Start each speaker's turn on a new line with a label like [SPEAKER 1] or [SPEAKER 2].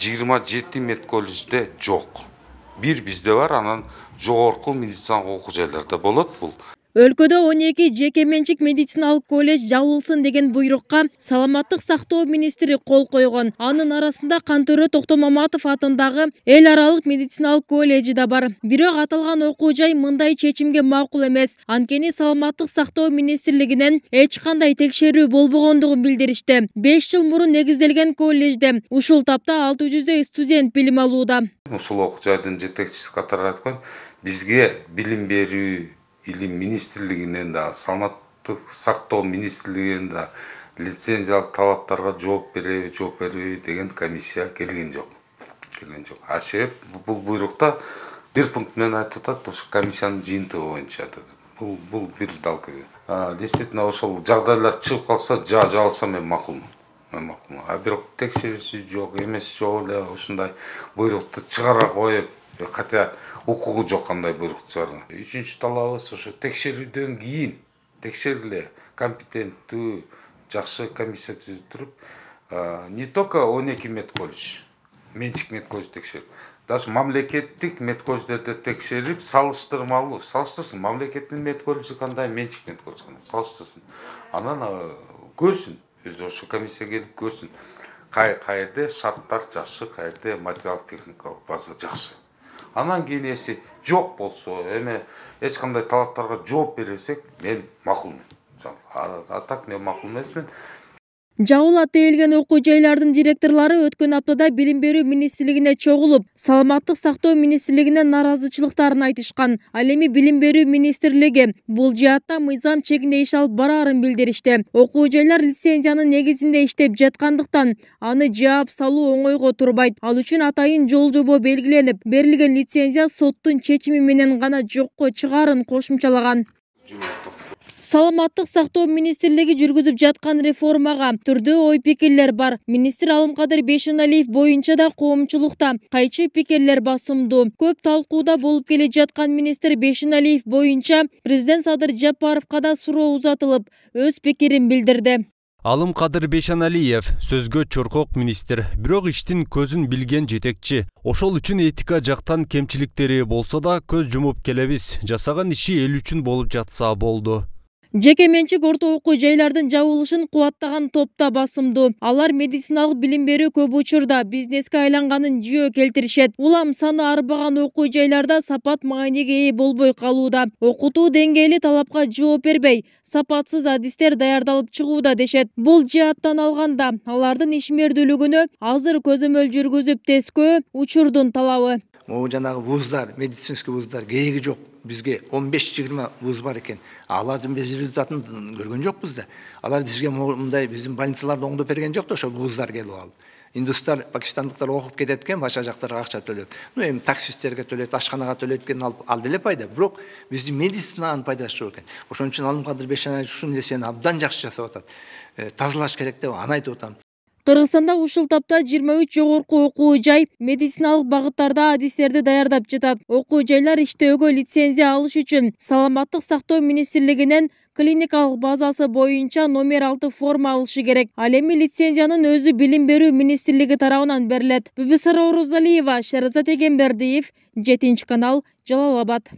[SPEAKER 1] 27 медколледжде жоқ. Bir bizde var, анан жогорку медициналык окуу жайларда болот бул.
[SPEAKER 2] Өлкөдө 12 жеке менчик медициналык колледж жабылсын деген буйрукка Саламаттык сактоо министри кол койгон. Анын арасында Кантөрө Токтомаматов атындагы эл аралык медициналык колледжи да бар. Бирок аталган окуу жай мындай чечимге макул эмес. Анткени Саламаттык сактоо министрлигинен эч кандай текшерүү болбогондугун билдиришти. 5 жыл мурун негизделген колледжде ушул тапта 600 студент билим алууда.
[SPEAKER 1] Ушул окуу жайдын жетекчиси катары айткан, бизге билим берүү илим министрлигинен да, саламаттык сактоо министрлигинен да лицензиялык талаптарга жооп береби деген комиссия келген жок. А себеп бул буйрукта бир пункт менен айтып атат, ошо комиссиянын жыйынтыгы боюнча атат. Бул бир дал. Действительно ошол жагдайлар чыгып калса, жабылса мен макулмун. А бирок текшерүүсү жок, эмес жок эле ушундай буйрукту чыгара коюп, хотя укугу жок кандай буйрук чыгарган. Үчүнчү талабыбыз ошо текшерүүдөн кийин текшериле, компетенттүү, жакшы комиссия түзүп туруп, не только 12 медколледж, менчик медколледж текшерип, даже мамлекеттик медколледждерди текшерип, салыштырмалуу, мамлекеттин медколледжи кандай, менчик медколледж кандай, салыштырсын. Анан көрсүн, өзү ошо комиссия келип көрсүн, каерде шарттар жакшы, каерде материалдык техникалык база жакшы. Анан кийин эси жок болсо, эме эч кандай талаптарга жооп бересек, мен макулмун. А так мен макул эмесмин.
[SPEAKER 2] Жабыла тейлген окуу жайлардын директорлору өткөн аптада билим берүү министрлигине чогулуп, Саламаттык сактоо министрлигинен наразычылыктарын айтышкан. Ал эми билим берүү министрлиги бул жаатта мыйзам чегинде иш алып бараарын билдиришти. Окуу жайлар лицензиянын негизинде иштеп жаткандыктан аны жаап салуу оңойго турбайт. Ал үчүн атайын жол жобо белгиленип, берилген лицензия соттун чечими менен гана жокко чыгаарын кошумчалаган. Саламаттык сактоо министрлиги жүргүзүп жаткан реформага түрдүү ой пикирлер бар. Министр Алымкадыр Бейшеналиев боюнча да коомчулукта кайчы пикирлер басымдуу. Көп талкууда болуп келе жаткан министр Бейшеналиев боюнча президент Садыр Жапаровго да суроо узатылып, өз пикирин билдирди.
[SPEAKER 3] Алымкадыр Бейшеналиев сөзгө чоркок министр, бирок иштин көзүн билген жетекчи. Ошол үчүн этика жактан кемчиликтери болсо да көз жумуп келебиз. Жасаган иши эл үчүн болуп жатса болду.
[SPEAKER 2] Жеке менчик орто окуу жайлардын жабылышын кубаттаган топта басымдуу. Алар медициналык билим берүү көп учурда бизнеске айланганын жүйө келтиришет. Улам саны арбаган окуу жайларда сапат мааниге ээ болбой калууда. Окутуу деңгээли талапка жооп бербей, сапатсыз адистер даярдалып чыгууда дешет. Бул жааттан алганда алардын ишмердүүлүгүнө азыр көзөмөл жүргүзүп тескөө учурдун талабы.
[SPEAKER 4] Могу жанагы вуздар, медицинский вуздар кереги жок. Бизге 15-20 вуз бар экен. Алардын биз результатын көргөн жокпуз да. Алар бизге мындай биздин больницаларды оңдоп берген жок да, ошо вуздар келип алып. Индустар, пакистандыктар окуп кетет экен, башка жактарга акча төлөп. Эми таксисттерге төлөйт, ашканага төлөйт экен, ал деле пайда. Бирок биздин медицинанын пайдасы жок экен. Ошон үчүн Алымкадыр Бейшеналиев ушул нерсени абдан жакшы жасап атат. Тазалаш керек деп аны айтып атам.
[SPEAKER 2] Кыргызстанда ушул тапта 23 жогорку окуу жай медициналык багыттарда адистерди даярдап жатат. Окуу жайлар иштөөгө лицензия алыш үчүн Саламаттык сактоо министрлигинен клиникалык базасы боюнча номер 6 форма алышы керек. Ал эми лицензиянын өзү билим берүү министрлиги тарабынан берилет. Бүбүсара Орозалиева, Шеразат Эгембердиев, 7 канал, Жалал Абад.